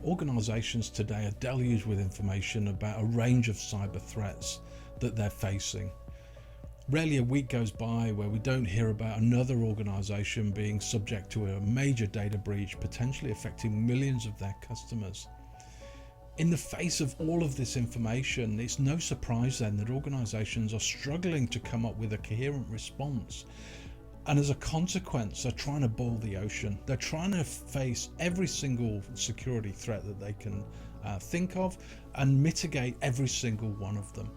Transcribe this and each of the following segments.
organizations today are deluged with information about a range of cyber threats that they're facing. Rarely a week goes by where we don't hear about another organization being subject to a major data breach, potentially affecting millions of their customers. In the face of all of this information, it's no surprise then that organizations are struggling to come up with a coherent response. And as a consequence, they're trying to boil the ocean. They're trying to face every single security threat that they can think of and mitigate every single one of them.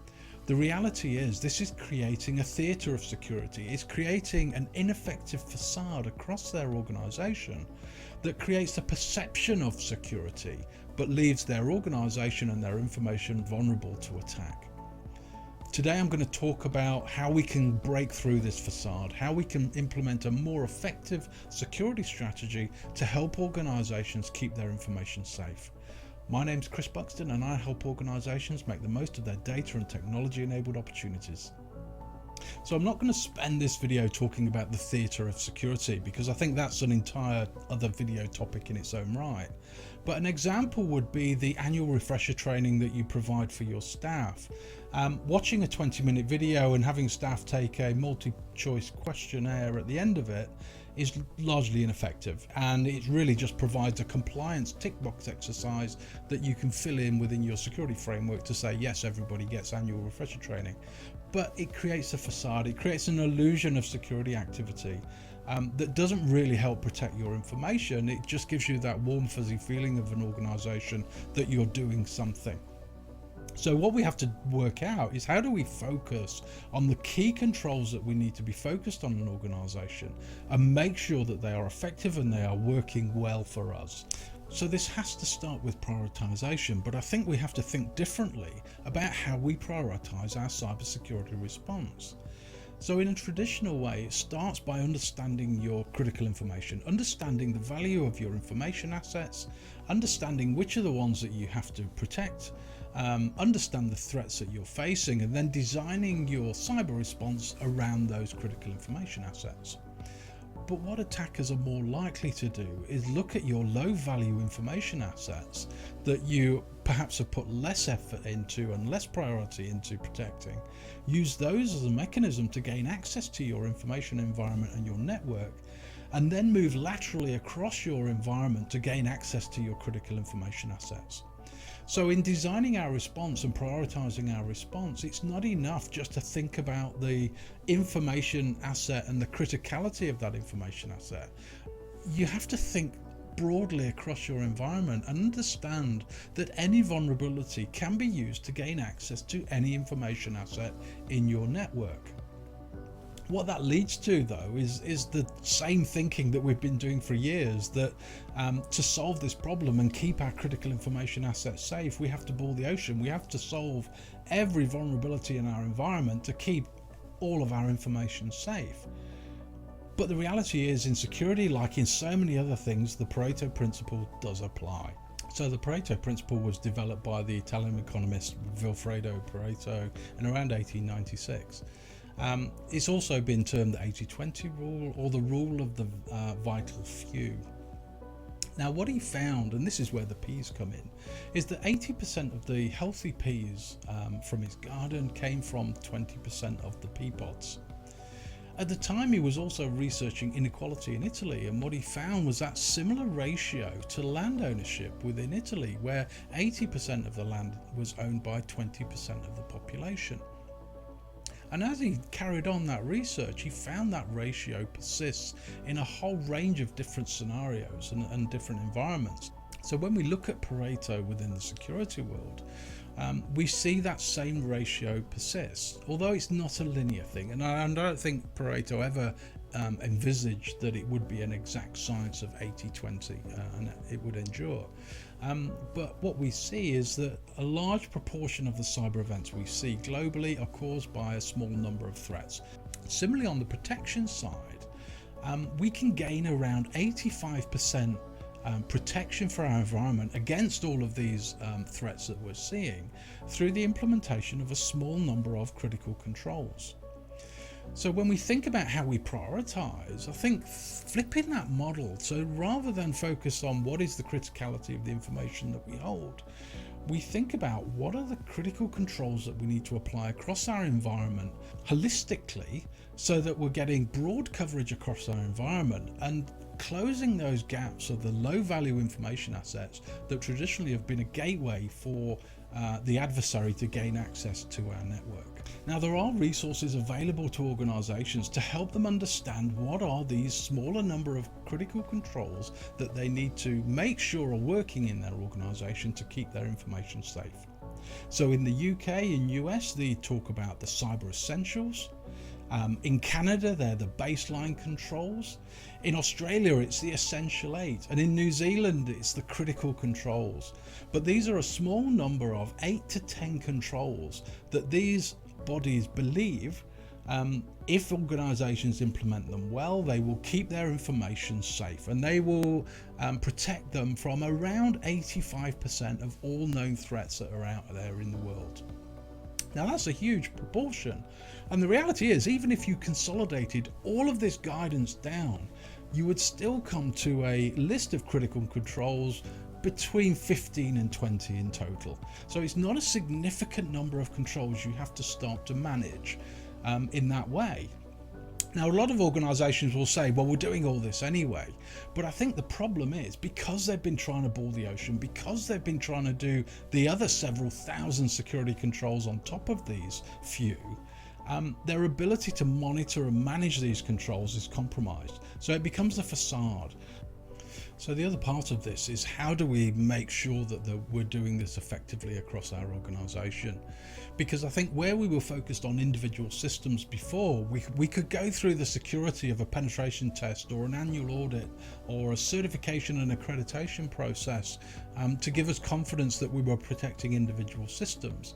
The reality is this is creating a theatre of security. It's creating an ineffective facade across their organization that creates a perception of security, but leaves their organization and their information vulnerable to attack. Today I'm going to talk about how we can break through this facade, how we can implement a more effective security strategy to help organizations keep their information safe. My name's Chris Buxton and I help organizations make the most of their data and technology enabled opportunities. So I'm not going to spend this video talking about the theatre of security because I think that's an entire other video topic in its own right. But an example would be the annual refresher training that you provide for your staff. Watching a 20-minute video and having staff take a multi-choice questionnaire at the end of it is largely ineffective, and it really just provides a compliance tick box exercise that you can fill in within your security framework to say yes, everybody gets annual refresher training. But it creates a facade, it creates an illusion of security activity that doesn't really help protect your information. It just gives you that warm fuzzy feeling of an organization that you're doing something. So what we have to work out is how do we focus on the key controls that we need to be focused on in an organization and make sure that they are effective and they are working well for us. So this has to start with prioritization, but I think we have to think differently about how we prioritize our cybersecurity response. So in a traditional way, it starts by understanding your critical information, understanding the value of your information assets, understanding which are the ones that you have to protect, understand the threats that you're facing, and then designing your cyber response around those critical information assets. But what attackers are more likely to do is look at your low value information assets that you perhaps have put less effort into and less priority into protecting, use those as a mechanism to gain access to your information environment and your network, and then move laterally across your environment to gain access to your critical information assets. So in designing our response and prioritizing our response, it's not enough just to think about the information asset and the criticality of that information asset. You have to think broadly across your environment and understand that any vulnerability can be used to gain access to any information asset in your network. What that leads to, though, is the same thinking that we've been doing for years, that to solve this problem and keep our critical information assets safe, we have to boil the ocean. We have to solve every vulnerability in our environment to keep all of our information safe. But the reality is, in security, like in so many other things, the Pareto principle does apply. So the Pareto principle was developed by the Italian economist Vilfredo Pareto in around 1896. It's also been termed the 80-20 rule, or the rule of the vital few. Now what he found, and this is where the peas come in, is that 80% of the healthy peas from his garden came from 20% of the pea pods. At the time, he was also researching inequality in Italy, and what he found was that similar ratio to land ownership within Italy, where 80% of the land was owned by 20% of the population. And as he carried on that research, he found that ratio persists in a whole range of different scenarios and different environments. So when we look at Pareto within the security world, we see that same ratio persists, although it's not a linear thing. And I don't think Pareto ever envisaged that it would be an exact science of 80-20 and it would endure. But what we see is that a large proportion of the cyber events we see globally are caused by a small number of threats. Similarly, on the protection side, we can gain around 85% protection for our environment against all of these threats that we're seeing through the implementation of a small number of critical controls. So when we think about how we prioritize, I think flipping that model, so rather than focus on what is the criticality of the information that we hold, we think about what are the critical controls that we need to apply across our environment holistically, so that we're getting broad coverage across our environment and closing those gaps of the low value information assets that traditionally have been a gateway for the adversary to gain access to our network. Now, there are resources available to organizations to help them understand what are these smaller number of critical controls that they need to make sure are working in their organization to keep their information safe. So in the UK and US, they talk about the cyber essentials. In Canada, they're the baseline controls. In Australia, it's the essential 8. And in New Zealand, it's the critical controls. But these are a small number of 8 to 10 controls that these bodies believe if organizations implement them well, they will keep their information safe, and they will protect them from around 85% of all known threats that are out there in the world. Now, that's a huge proportion, and the reality is, even if you consolidated all of this guidance down, you would still come to a list of critical controls between 15 and 20 in total. So it's not a significant number of controls you have to start to manage in that way. Now, a lot of organizations will say, well, we're doing all this anyway. But I think the problem is, because they've been trying to boil the ocean, because they've been trying to do the other several thousand security controls on top of these few, their ability to monitor and manage these controls is compromised. So it becomes a facade. So the other part of this is, how do we make sure that we're doing this effectively across our organization? Because I think where we were focused on individual systems before, we could go through the security of a penetration test or an annual audit or a certification and accreditation process to give us confidence that we were protecting individual systems.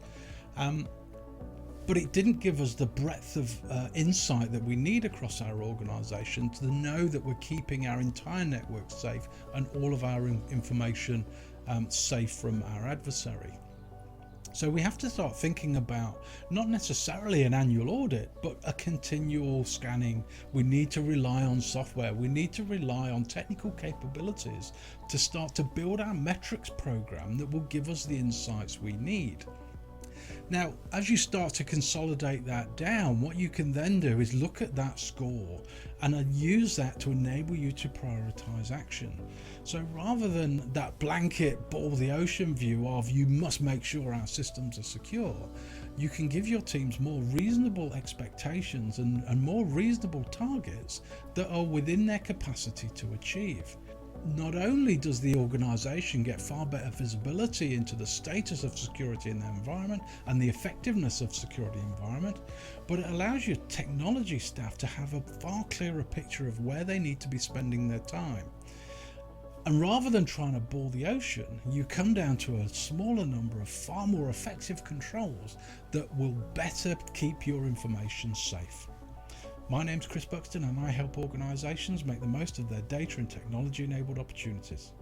But it didn't give us the breadth of insight that we need across our organization to know that we're keeping our entire network safe and all of our information safe from our adversary. So we have to start thinking about not necessarily an annual audit, but a continual scanning. We need to rely on software. We need to rely on technical capabilities to start to build our metrics program that will give us the insights we need. Now, as you start to consolidate that down, what you can then do is look at that score and use that to enable you to prioritize action. So rather than that blanket boil the ocean view of you must make sure our systems are secure, you can give your teams more reasonable expectations and more reasonable targets that are within their capacity to achieve. Not only does the organization get far better visibility into the status of security in their environment and the effectiveness of security environment, but it allows your technology staff to have a far clearer picture of where they need to be spending their time. And rather than trying to boil the ocean, you come down to a smaller number of far more effective controls that will better keep your information safe. My name's Chris Buxton, and I help organisations make the most of their data and technology-enabled opportunities.